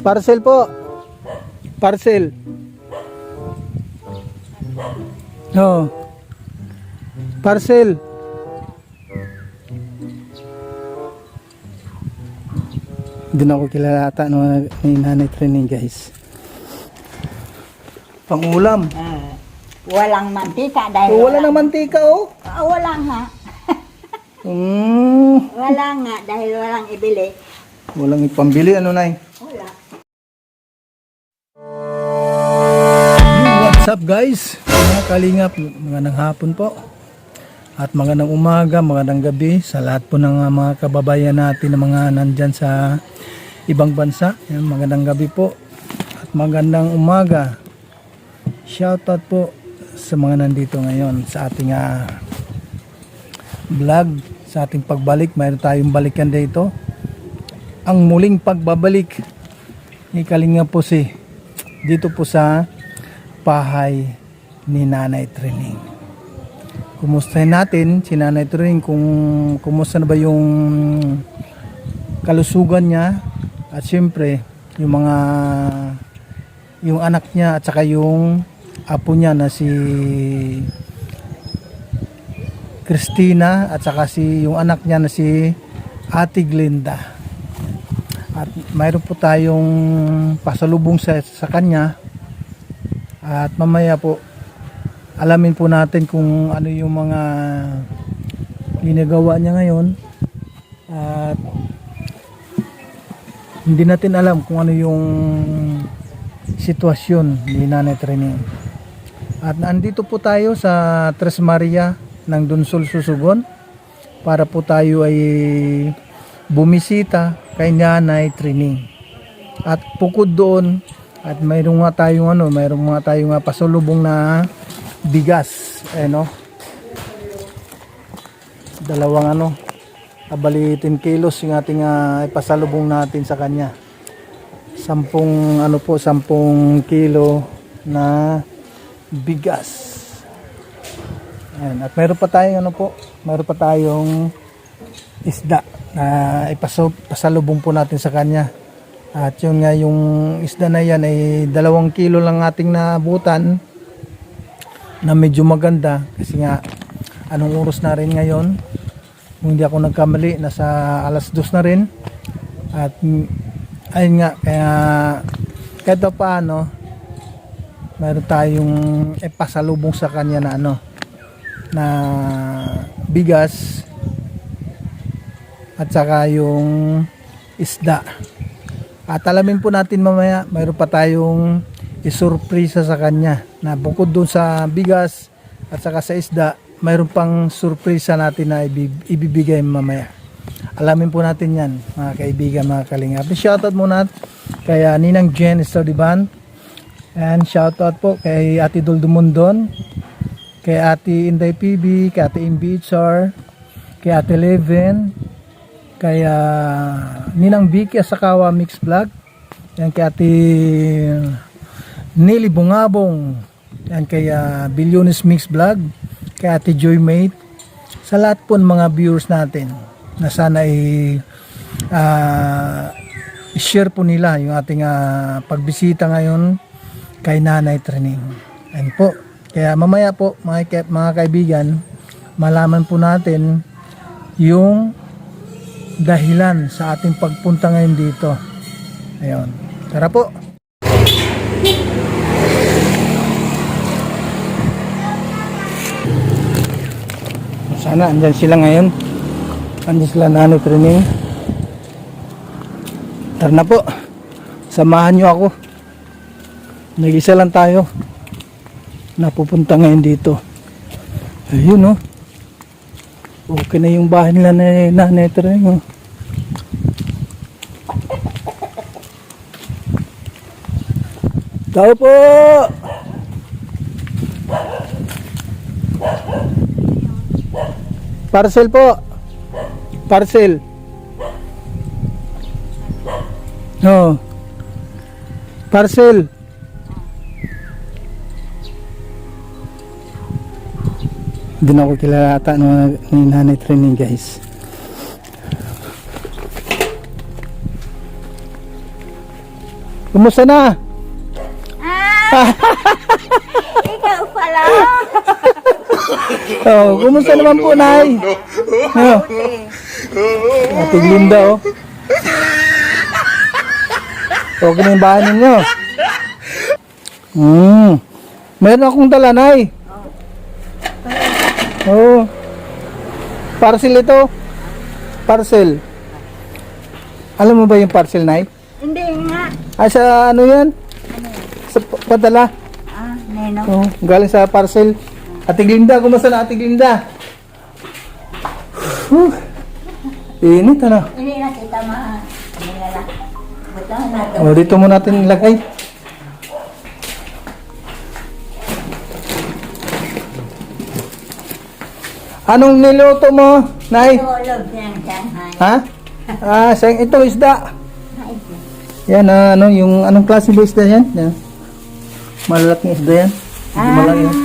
Parcel po. Parcel. No. Parcel. Hindi na ako kilala ata ni Nanay Training, guys. Pangulam. Walang mantika dahil Wala nang mantika, oh. Wala nga. Wala nga dahil walang ibili. Walang ipambili, ano, Nay? Wala. What's up, guys? Mga kalingap, magandang hapon po. At magandang umaga, magandang gabi sa lahat po ng mga kababayan natin na mga nandyan sa ibang bansa. Yan, magandang gabi po at magandang umaga. Shoutout po sa mga nandito ngayon sa ating vlog, sa ating pagbalik. Mayroon tayong balikan dito. Ang muling pagbabalik ni Kalingap po dito po sa bahay ni Nanay Training. Kumustahin natin si Nanay Training kung kumusta na ba yung kalusugan niya, at syempre yung anak niya at saka yung apo niya na si Christina at saka yung anak niya na si Ate Glenda. At mayroon po tayong pasalubong sa kanya, at mamaya po alamin po natin kung ano yung mga ginagawa niya ngayon, at hindi natin alam kung ano yung sitwasyon ni Nanay Training. At nandito po tayo sa Tres Maria ng Dunsol, Susugon, para po tayo ay bumisita kay Nanay Training. At bukod doon, at mayroon nga tayong pasalubong na bigas, dalawang abali 10 kilos yung ating ipasalubong natin sa kanya. 10 kilo na bigas. Ayan. At mayroon pa tayong isda na ipasalubong po natin sa kanya. At yun nga, yung isda na yan ay 2 kilo lang ating nabutan, na medyo maganda kasi nga anong oras na rin ngayon, kung hindi ako nagkamali nasa 2:00 na rin. At ayun nga, kaya kahit paano mayroon tayong pasalubong sa kanya na bigas at saka yung isda. At alamin po natin mamaya, mayroon pa tayong isurpresa sa kanya na bukod doon sa bigas at saka sa isda, mayroon pang surpresa natin na ibibigay mamaya. Alamin po natin yan, mga kaibigan, mga kalingap. Shoutout muna kay Ninang Jen Estodiban, and shoutout po kay Ate Dol Dumondon, kay Ate Inday PB, kay Ate Imbi Itzar, kay Ate Leven, kay Ninang Vicky Asakawa Mix Vlog, yan, kay Ate Nili Bungabong, yan, kay Billionis Mix Vlog, kay Ate Joy Mate, sa lahat po ng mga viewers natin na sana i-share po nila yung ating pagbisita ngayon kay Nanay Training. Ayan po, kaya mamaya po mga kaibigan, malaman po natin yung dahilan sa ating pagpunta ngayon dito. Ayun, tara po. Sana andyan sila ngayon. Andyan sila Nanay Training. Tara na po, samahan nyo ako. Nag-isa lang tayo napupunta ngayon dito. Ayun, okay na yung bahay nila na Nanay Training. Tao po! Parcel po. Parcel. No. Parcel. Hindi na ako kilala ata ni Nanay Training, guys. Kumusta na? Ah! Ikaw pala. Oh, kumusta naman po, Nay? Oh, Ate Glinda, oh. Okay na yung bahay ninyo. Meron akong dala, Nay. Oh. Parcel ito. Parcel. Alam mo ba yung parcel, Nay? Hindi nga. Ay, sa ano yan? Sa padala. Neno. Oh, galing sa parcel. Ate Glinda, kumusta na, Ate Glinda? Init, ano? Hindi na kita nilala. Butahan natin. Oh, dito mo natin ilagay. Anong niluto mo, Nay? Tulog ng Shanghai. Ha? Sayang ito, isda. Yan, ano, yung anong klase ba isda yan? Yan. Malalaking isda yan. Hindi malaki yan.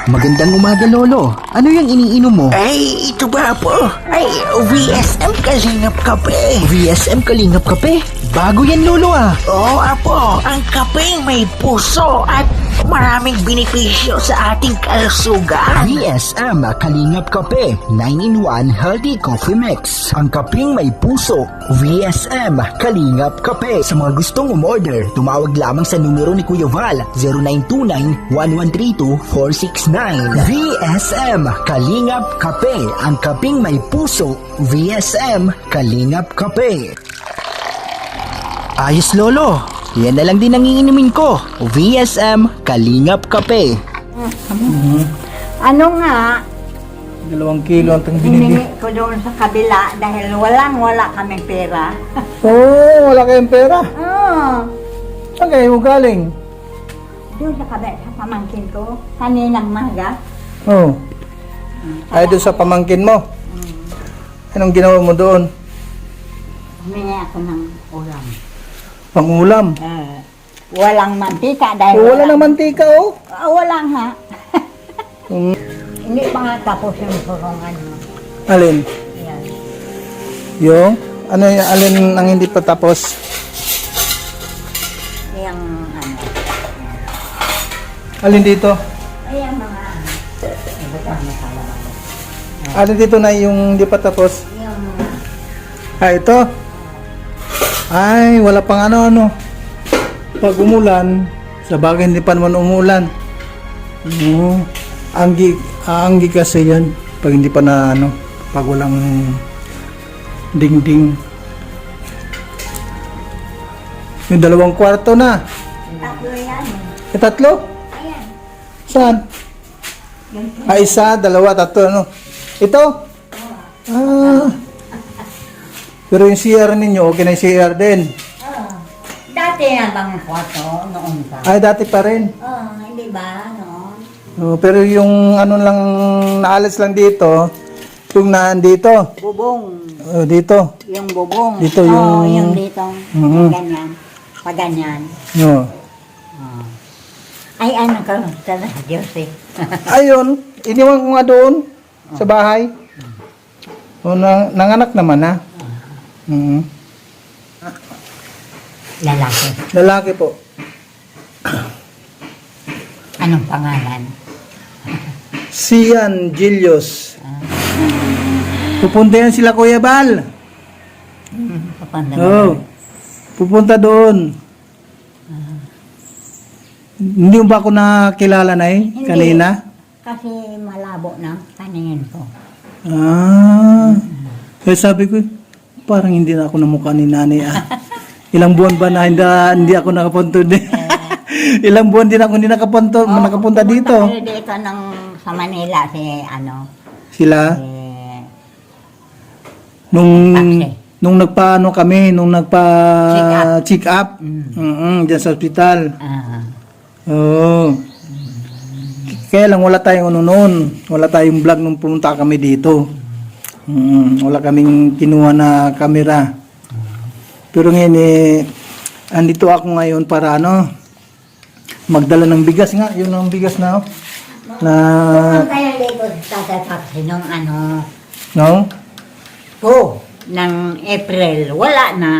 Magandang umaga, Lolo. Ano yung iniinom mo? Ay, ito ba po? Ay, VSM Kalingap Kape. VSM Kalingap Kape? Bago yan, Lolo ah. Oo, Apo. Ang kapeng may puso at maraming benepisyo sa ating kalusugan. VSM Kalingap Kape 9-in-1 Healthy Coffee Mix. Ang kapeng may puso. VSM Kalingap Kape. Sa mga gustong umorder, tumawag lamang sa numero ni Kuya Val 0929-1132-469. VSM Kalingap Kape. Ang kapeng may puso. VSM Kalingap Kape. Ayos, Lolo. Yan na lang din ang iinumin ko. VSM Kalingap Kape. Ano nga, 2 kilo ang binigay. hiningi ko doon sa kabila dahil wala kaming pera. Oh, wala kayong pera. Oo. Saan kayo galing? Doon sa kabila, sa pamangkin ko, kaninang maga. Oh. Ay, doon sa pamangkin mo. Anong ginawa mo doon? Humingi ako ng ulam. Pangulam. Walang mantika dahil Oh, wala nang mantika, oh. Walang ha. Mm. Hindi pa nga tapos yung kurungan mo. Alin? Yan. Yung? Ano yung alin ang hindi pa tapos? Yung ano. Alin dito? Ayan mga ano. Ibutan mo sa lababo. Alin dito na yung hindi pa tapos? Yung Ito. Ay, wala pang ano. Pag umulan, sa bagay hindi pa naman umulan. Anggi kasi yan. Pag hindi pa na pag walang dingding. Yung 2 kwarto na. tatlo yan. Tatlo? Ayan. Saan? Isa, 2, 3, Ito? Pero yung CR ninyo, okay na yung CR din. Dati yan bang kwarto noon pa? Ay, dati pa rin. Hindi ba noon? Pero yung ano lang, naalis lang dito, yung nandito. Bubong. Dito. Yung bubong. Dito yung- yung dito. Mhm. Ganyan. Pag ganyan. No. Ay, ano ka? Sana, Diyos eh. Ayun, iniwan ko nga doon, sa bahay. Nanganak naman, ha? Lalaki. Lalaki po. Anong pangalan? Sian Julius. Pupunta yan sila Kuya Bal. Papanda Oo. Pupunta doon. Hindi mo ba ako nakilala na Hindi. kanina? Kasi malabo na paningin ko. Kaya sabi ko, parang hindi na ako namukha ni nanay. Ilang buwan ba na hindi ako nakapunta din. Ilang buwan din ako hindi nakapunta dito. Pumunta kayo dito sa Manila si ano. Sila, nung Taxi. nung nagpaano kami, nung nagpa-check up. Diyan sa ospital. Oo. Kaya lang wala tayong ano noon. Wala tayong vlog nung pumunta kami dito. Wala kaming kinuha na camera. Pero ngayon andito ako ngayon para magdala ng bigas nga. Yun ang bigas na Pumunta kayo dito sa taxi nung no? ng April. Wala na.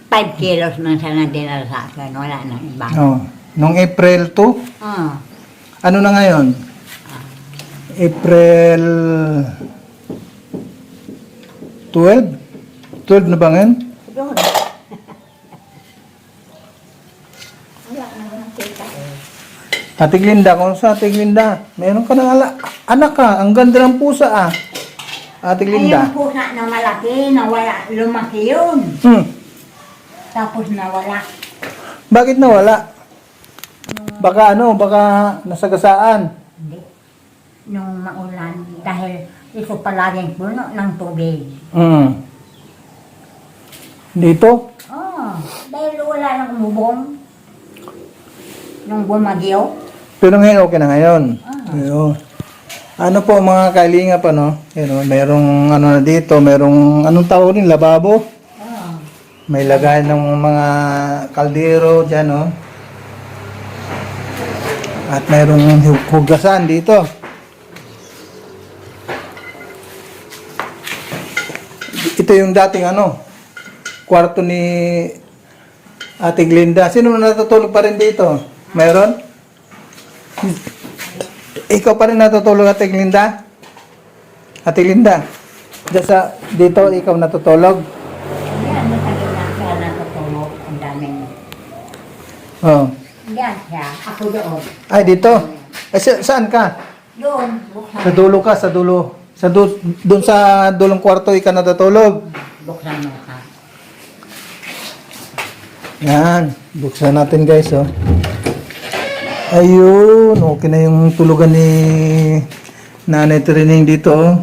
5 kilos man siya na dinala sa akin. Wala nang iba. Oh. Nung April 2, Oh. ano na ngayon? April 12? 12 na ba ngayon? Doon. Wala nang kita eh. Ate Glinda, kung sa Ate Glinda, meron ka ng anak ka, ang ganda ng pusa ah. Ate Ay, Glinda. yung pusa na malaki, nawala, lumaki yun. Tapos nawala. Bakit nawala? Baka baka nasagasaan. Hindi. Nung maulan, dahil ito palaging puno ng tubig. Dito? Oh, dahil wala nang umubong. Nung bumagyo. Pero ngayon okay na ngayon. Ayun. Ano po mga kailingap merong na dito, merong anong tawag rin, lababo. Oh. May lagay ng mga kaldero dyan, oh. At mayroong hugasan dito. Ito yung dating kwarto ni Ate Glinda. Sino natutulog pa rin dito? Mayroon? Ikaw pa rin natutulog, Ate Glinda? Ate Glinda, dito ikaw natutulog? Yan, matagal na siya natutulog. Ang daming. Oh. Yan siya. Ako doon. Ay, dito. Saan ka? Doon. Buksan. Sa dulo ka, sa dulo. Doon sa dulong kwarto ikaw natutulog. Buksan mo ka. Yan. Buksan natin, guys, oh. Ayun. Okay na yung tulugan ni Nanay Trining dito, oh.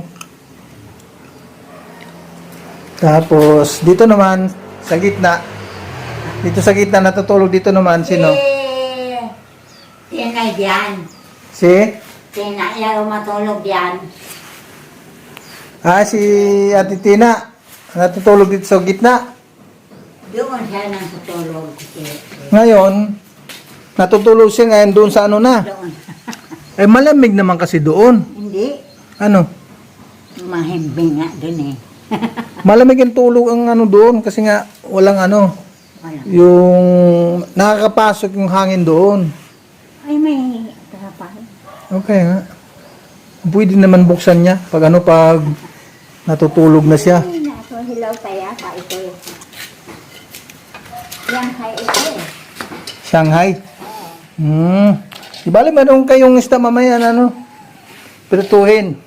Tapos, dito naman, sa gitna. Dito sa gitna, natutulog dito naman, sino? Tinay diyan. Si? Tinay yung matulog diyan. Si Ate Tina. Natutulog dito sa gitna. Doon siya natutulog. Ngayon, natutulog siya ngayon doon sa na. Doon. Eh, malamig naman kasi doon. Hindi. Ano? Mahimbing nga doon eh. Malamig ang tulog ang doon kasi nga walang Wala. yung nakakapasok yung hangin doon. Ay, may kapal. Okay nga. Pwede naman buksan niya pag pag natutulog na siya. Ay, naso hilaw kaya pa ito. Yan kaya ito eh. Shanghai. Di bali, meron kayong isda mamaya na pirituhin.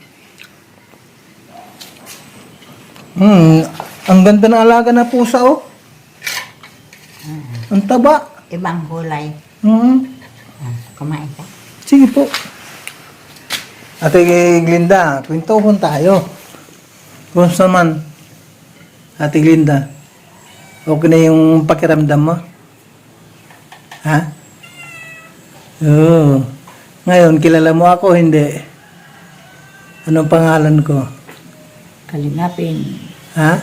Ang ganda ng alaga na pusa, oh. Ang taba. Ibang kulay. Kumain ka. Sige po. Ate Glinda, kwentuhan tayo. Kumusta naman? Ate Glinda, okay na yung pakiramdam mo? Ha? Oo. Ngayon, kilala mo ako, hindi? Anong pangalan ko? Kalingapin. Ha?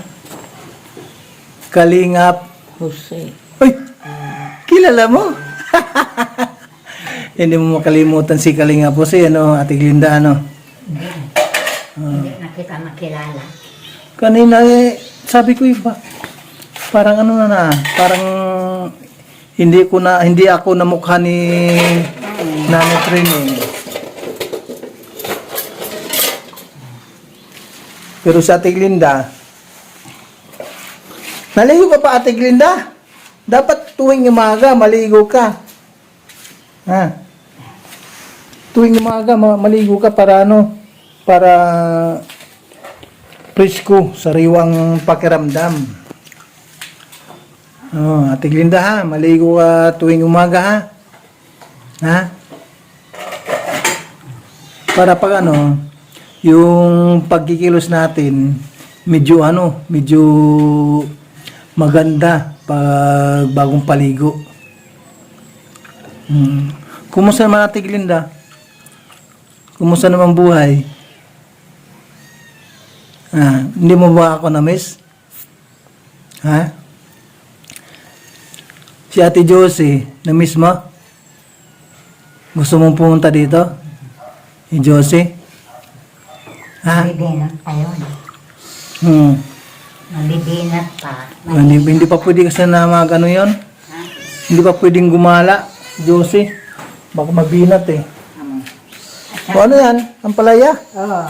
Kalingap. Jose. Uy! Kilala mo? Hindi mo makalimutan si Kalingap Jose, Ate Glinda, Hindi na kita makilala. Kanina sabi ko iba. Parang parang hindi ako namukha ni Nanay Trining. Pero sa Ate Glinda, naligo ka pa, Ate Glinda? Dapat tuwing umaga, maligo ka. Ha? Tuwing umaga, maligo ka para para presko, sariwang pakiramdam. Oh, Ate Glinda, ha? Maligo ka tuwing umaga, ha? Ha? Para pag yung pagkikilos natin, medyo maganda pag bagong paligo. Kumusta naman, Ate Glinda? Kumusta naman buhay? Hindi mo ba ako na-miss? Ha? Si Ate Josie, na-miss mo? Gusto mong pumunta dito? Si Josie? Ha? Malibing kayo. Hmm. Malibing mahinat pa. Hindi pa pwede kasi na ano yun? Hindi pa pwedeng gumala, Josie. Baka mabinat eh. O ano yan? Ang palaya? Oo.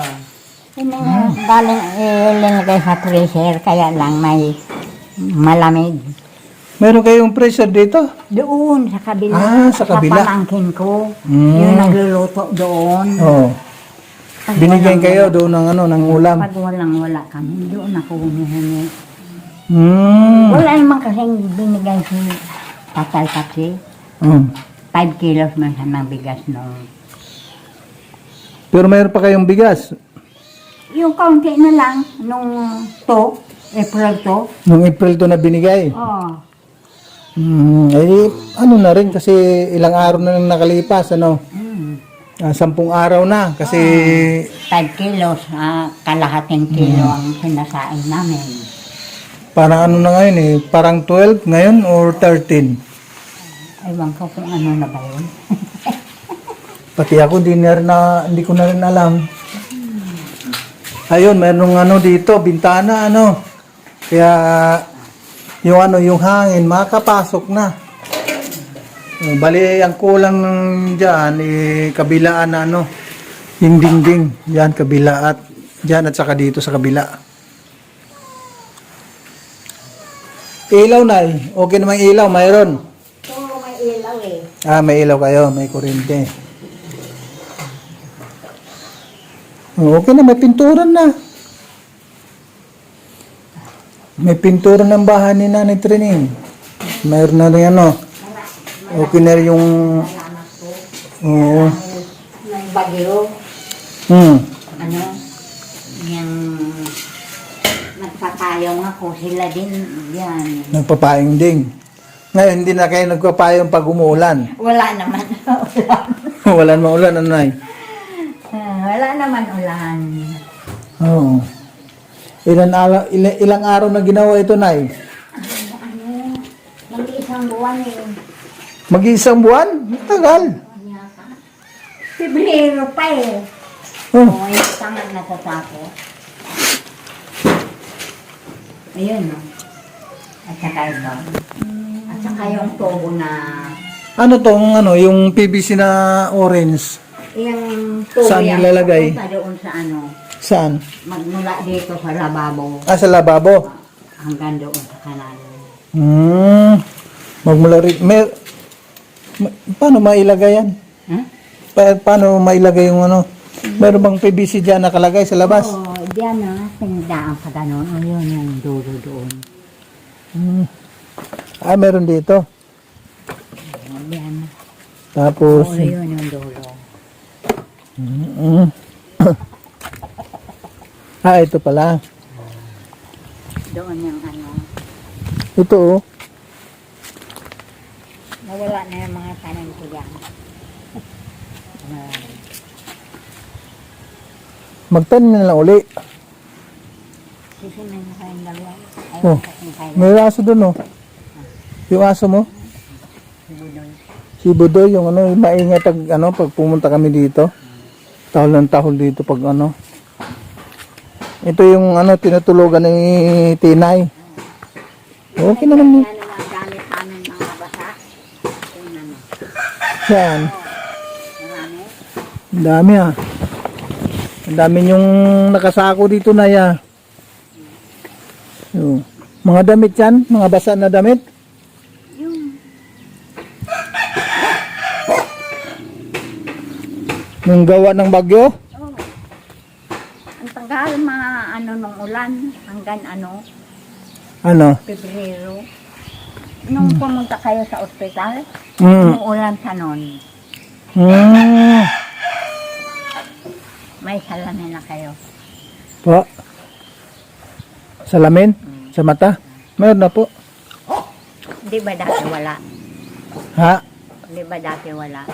Galing ilinagay sa freezer, kaya lang may malamig. Meron kayong pressure dito? Doon, sa kabila. Ah, sa kabila. Sa pamangkin ko. Mm. Yung nagluluto doon. Oo. Pag Binigyan walang- kayo doon ng ano, ng ulam. Pag wala kami, doon ako humihingi. Hmm. Wala naman kasing binigay si Tatay kasi. Mm. 5 kilos man siya ng bigas nung. Pero mayroon pa kayong bigas. Yung kaunti na lang nung April Nung April to na binigay. Oh. Eh, ano na rin kasi ilang araw na lang nakalipas, ano? 10 araw na kasi 5 kilos, kalahating kilo ang sinasain namin. parang ano na ngayon eh, parang 12 ngayon or 13. Ewan ko kung ano na ba yun. Pati ako hindi ko na rin alam. Ayun, mayroong ano dito, bintana ano. Kaya yung hangin makapasok na. Bali ang kulang diyan kabilaan na ano, yung dingding, diyan kabila at diyan at saka dito sa kabila. Ilaw na okay naman ilaw, mayroon. Oo, may ilaw eh. Ah, may ilaw kayo, may kuryente. Okay na, may pinturan na. May pinturan ng bahay ni Nanay Trining. Mayroon na rin ano. Okay na rin yung... Oo. May bagyo, ano, yung nagpapayong ako, sila din, yan. Nagpapayong ding. Ngayon, hindi na kayo nagpapayong pag umuulan. Wala naman ulan. Wala namang ulan, ano Nay? Wala naman ulan. Oo. Ilang araw na ginawa ito, Nay? Ano, mag-isang buwan eh. Mag-iisang buwan? Tagal. Pebrero pa eh. Oh. Oo, yung tangan na sa sako. Ayun, no? At saka ito. At saka yung tubo na... Ano tong ano, yung PVC na orange? Yung tubo Saan yan, nilalagay? papunta doon sa ano, Saan? magmula dito sa lababo Ah, sa lababo. hanggang doon sa kanan. Magmula rin. Paano mailagay yan? Huh? Paano mailagay yung ano? Meron bang PVC dyan nakalagay sa labas? Oo, diyan na, tinidaan pa gano'n. O yun yung dulo doon. Ah, meron dito. O, diyan. Tapos, O, yun yung dulo. ito pala. Doon yung ano, Ito oh. nawala na yung mga tanim ko dyan. Magtanim na lang uli. Sisimin na kayong dalawa. Ay, Oh. kayo. May aso doon oh. Yung aso mo? Si Budoy, yung ano, yung maingay pag pumunta kami dito. Tahol ng tahol dito pag ano. Ito yung ano, tinutulugan ni Tinay. Okay naman yun. Ano mga gamit namin mga basa. Yung ano, Yan. marami. Ang dami ah. Ang dami yung nakasako dito na ya. So, mga damit yan, mga basa na damit. Yung gawa ng bagyo. Oh. Ang tagal mga ano nung ulan hanggang ano, Ano? Pebrero. Nung pumunta kayo sa ospital, Mm. nung ulan sa noon, may salamin na kayo. Po. Salamin? Sa mata? Meron na po. Di ba dati wala? Ha? Di ba dati wala?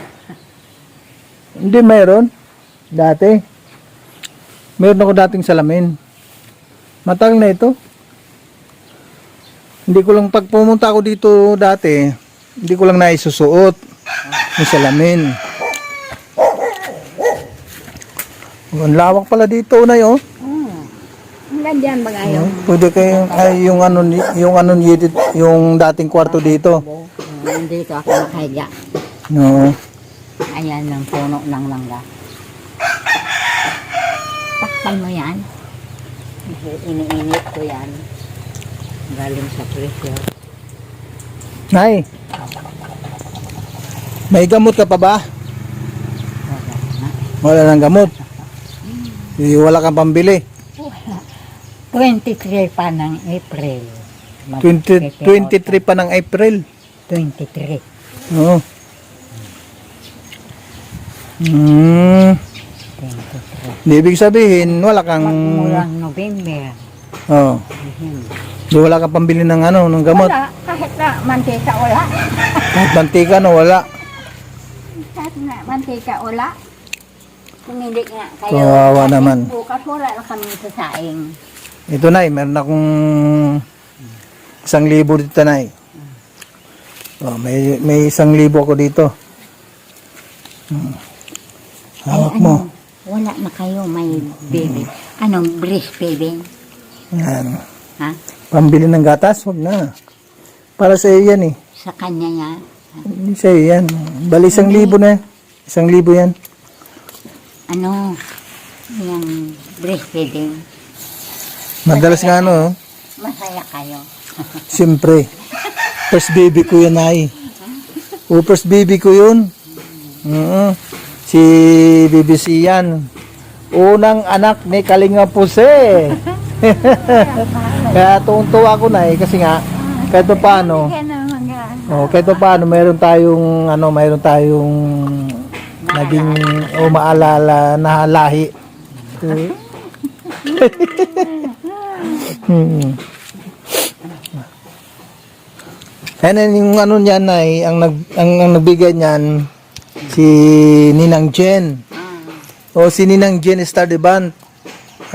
Hindi meron. Dati. Meron ako dating salamin. Matagal na ito. Hindi ko lang pag pumunta ako dito dati, hindi ko lang naisusuot ng salamin. Ang lawak pala dito na yun. Hanggang dyan ba kayo? Pwede kayo, ay, yung yung dating kwarto dito. Nandito ako nakahiga. No. Ayan ng puno ng langga. Takpan mo yan. Iniinit ko yan. Galing sa presyo. Nay, may gamot ka pa ba? Wala nang gamot. Wala kang pambili. 23 pa ng April. 23 pa ng April. 23. Oo. Hmm. 23. Ibig sabihin, wala kang... Magmulang November. Oo. Di wala kang pambili ng ng gamot. Wala. Kahit na mantika wala. Kahit mantika na wala. Kahit na mantika wala. Pumili nga kayo. Kawawa Kasi naman. Bukas wala na kami sa saing. Ito na meron akong 1,000 dito na Oh, may 1,000 ako dito. Hawak mo. Wala na kayo may baby. Anong breastfeeding? Yan. Ha? Pambili ng gatas, wag na. Para sa iyo yan Sa kanya nga. Hindi sa iyo yan. Bali 1,000 na. 1,000 yan. Ano? Yung breastfeeding. Madalas nga Masaya kayo. siyempre. First baby ko yan first baby ko yun. Si BBC yan. Unang anak ni Kalinga Puse. Kaya tuwa ako kasi nga kahit pa paano. Kahit pa paano mayroon tayong naging maalala na lahi. And yung niyan ang nagbigay niyan si Ninang Jen. Si Ninang Jen Stardeban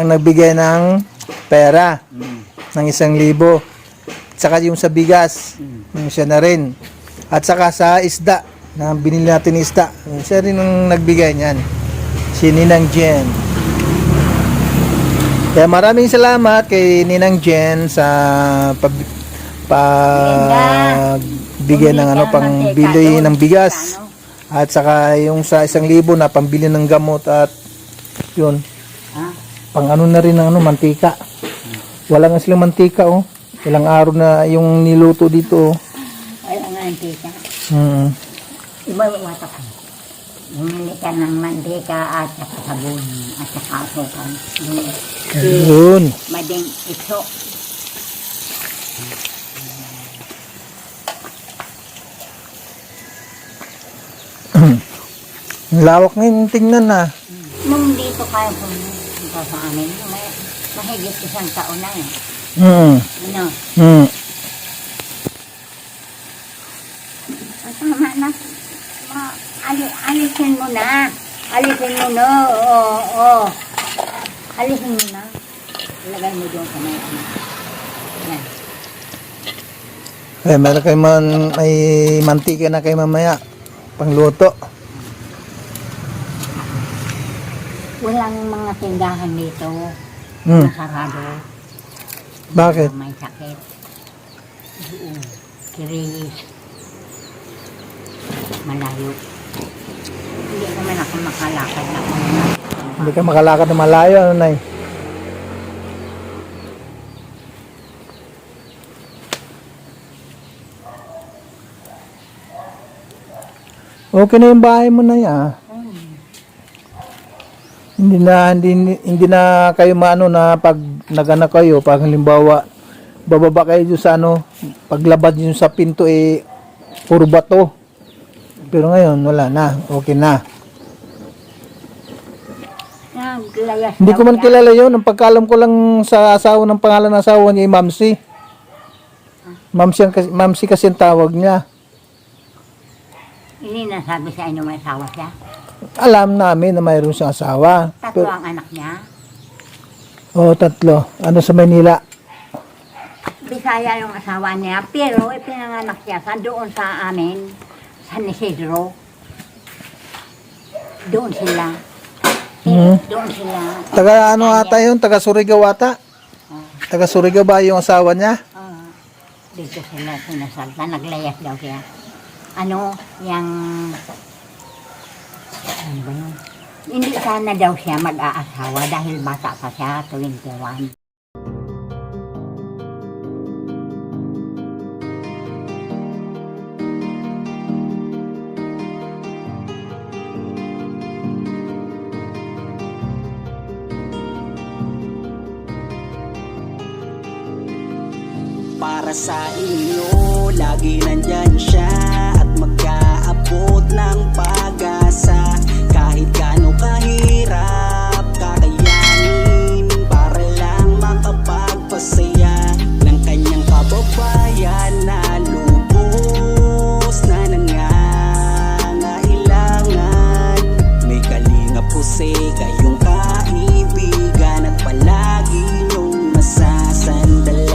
ang nagbigay ng pera ng 1,000. Saka yung sa bigas, siya na rin. At saka sa isda, na binili natin isda, siya rin ang nagbigay niyan. Si Ninang Jen. Kaya maraming salamat kay Ninang Jen sa pagbigay ng pangbili ng bigas. At saka yung sa 1,000 na pambili ng gamot at yun. Pang na rin ng mantika. Wala nga silang mantika Ilang araw na yung niluto dito Wala nga mantika. Iba wata ka. Bumili ka ng mantika at saka sabon at saka asukan. Yun. Mading iso. Lawak ngayon tingnan na. Nung dito kayo pumunta sa amin, mahigit 1 taon na Hmm. Ano? Tama na. Alisin mo na. Alisin mo na. Oo. Alisin mo na. Ilagay mo doon sa may Yan. Meron kayo may mantika na kayo mamaya. Pangluto. Walang mga tindahan dito. Nasarado. Bakit? May sakit. Kiris. Malayo. Hindi naman ako makalakad na Hindi ka makalakad na malayo, Nay? Okay na yung bahay mo na Hindi na kayo na pag naganak kayo, pag halimbawa bababa kayo dun sa paglabad yun sa pinto puro bato. Pero ngayon wala na, okay na. Hindi ko man kilala yun. Ang pagkalam ko lang sa asawa ng pangalan ng asawa niya ay Mamsi. Mamsi kasi ang tawag niya. Hindi nasabi sa inyo may asawa siya? Alam namin na mayroon siyang asawa. Tatlo ang anak niya? Oo, 3. Ano sa Manila? Bisaya yung asawa niya, pero ipinanganak siya doon sa amin, San Isidro. Doon sila. Doon sila. Taga ata yun? Taga Surigao ata? Taga Surigao ba yung asawa niya? Dito sila sinasalta, naglayas daw siya. Ano, yung... Ano ba yun? Hindi sana daw siya mag-aasawa dahil bata pa siya, 21. Para sa inyo, lagi nandyan siya at mag-aabot ng pag-asa. Kahit gaano kahirap, kakayanin para lang makapagpasaya ng kanyang kababayan na lubos na nangangailangan. May kalinga po kayong kaibigan at palagi niyong masasandalan.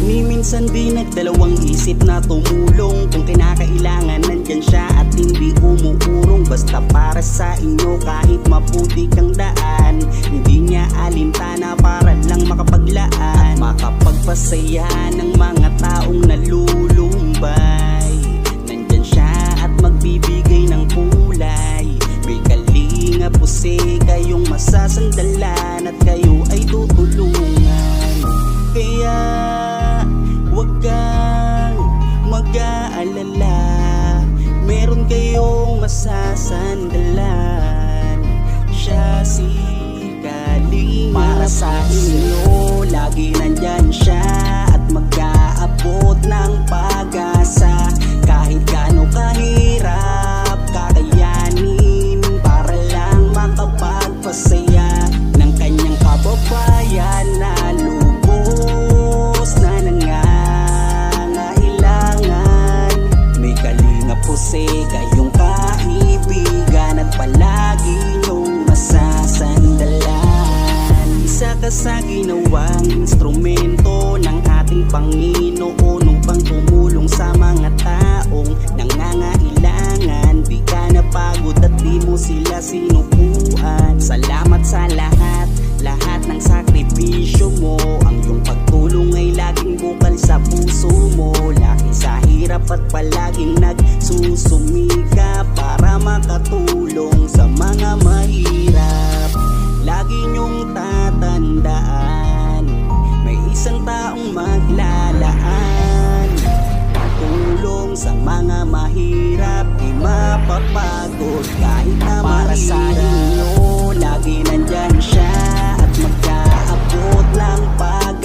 Minsan di nagdalawang isip na tumulong. Kung kinakailangan nandyan siya at hindi umuurong. Basta para sa inyo kahit maputi kang daan. Hindi niya alintana para lang makapaglaan at makapagpasaya ng mga taong nalulumbay. Nandyan siya at magbibigay ng kulay. May kalinga po kayong masasandalan at kayo ay tutulungan. Kaya huwag kang mag-aalala, meron kayong masasandalan. Siya si Kalinga. Para sa inyo, lagi nandyan siya at mag-aabot ng pag-asa. Kahit gaano kahirap, kakayanin para lang makapagpasaya ng kanyang kababayan na lubos na nangangailangan. May kalinga po kayong kaibigan at palagi niyong masasandalan. Isa ka sa ginawang instrumento ng ating Panginoon upang tumulong sa mga taong nangangailangan. Di ka napagod at di mo sila sinukuan. Salamat sa lahat ng sakripisyo mo. Ang iyong pagtulong ay laging bukal sa puso mo. Laki sa hirap at palaging nagsusumika para makatulong sa mga mahirap. Lagi niyong tatandaan, may isang taong maglalaan. Tulong sa mga mahirap, di mapapagod kahit na para mahirap. Sa inyo, lagi nandyan siya at mag-aabot ng pag